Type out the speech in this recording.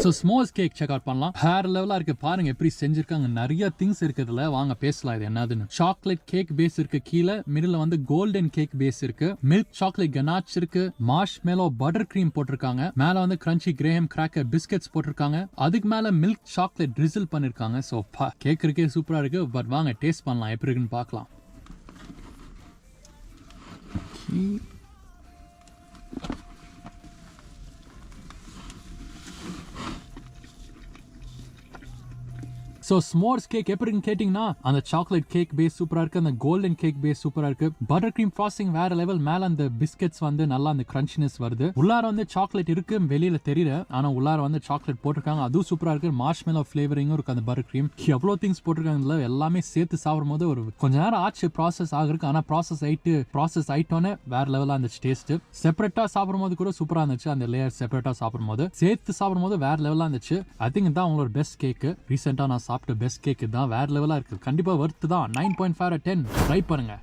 So ஸ்மோஸ் cake check out பண்ணலாம். வேற லெவலா இருக்கு பாருங்க எப்படி செஞ்சிருக்காங்க. நிறைய திங்ஸ் இருக்குதுல, வாங்க பேசலாம் இது என்னதுன்னு. சாக்லேட் கேக் பேஸ் இருக்கு, கீழே மிடில் வந்து கோல்டன் கேக் பேஸ் இருக்கு, மில்க் சாக்லேட் கனாச் இருக்கு, மார்ஷ் மேலோ பட்டர் கிரீம் போட்டிருக்காங்க, மேல வந்து கிரன்ச்சி கிரேஹம் கிராக்கர் பிஸ்கெட்ஸ் போட்டிருக்காங்க, அதுக்கு மேல மில்க் சாக்லேட் ட்ரிசில் பண்ணிருக்காங்க. ஸோ கேக் இருக்கே சூப்பரா இருக்கு. பட் வாங்க டேஸ்ட் பண்ணலாம் எப்படி இருக்குன்னு பார்க்கலாம். ஸோ ஸ்மோர்ஸ் கேக் எப்படி இருக்குன்னு கேட்டிங்கன்னா, அந்த சாக்லேட் கேக் பேஸ் சூப்பராக இருக்குது, அந்த கோல்டன் கேக் பேஸ் சூப்பராக இருக்குது, பட்டர் க்ரீம் ஃப்ராஸ்டிங் வேற லெவல், மேலே அந்த பிஸ்கெட்ஸ் வந்து நல்லா அந்த கிரன்ச்சினஸ் வருது, உள்ளார வந்து சாக்லேட் இருக்கு வெளியில தெரியல, ஆனால் உள்ளார வந்து சாக்லேட் போட்டிருக்காங்க, அதுவும் சூப்பராக இருக்கு. மார்ஷ் மேலோ ஃப்ளேவரிங்கும் இருக்கு, அந்த பட்டர் க்ரீம் எவ்வளோ திங்ஸ் போட்டிருக்காங்க, எல்லாமே சேர்த்து சாப்பிடும் போது ஒரு கொஞ்ச நேரம் ஆச்சு ப்ராசஸ் ஆகிருக்கு. ஆனால் ப்ராசஸ் ஆயிட்டோன்னே வேற லெவலாக இருந்துச்சு டேஸ்ட். செப்பரேட்டாக சாப்பிடும் போது கூட சூப்பராக இருந்துச்சு, அந்த லேயர் செப்பரேட்டாக சாப்பிடும் போது, சேர்த்து சாப்பிடும் போது வேற லெவலாக இருந்துச்சு. ஐ திங்க் தான் அவங்களோட பெஸ்ட் கேக். ரீசெண்டாக நான் சாப்பிட்ட பெஸ்ட் கேக் தான், வேற லெவலா இருக்கு. கண்டிப்பா வர்த்து தான். 9.5 10 ட்ரை பண்ணுங்க.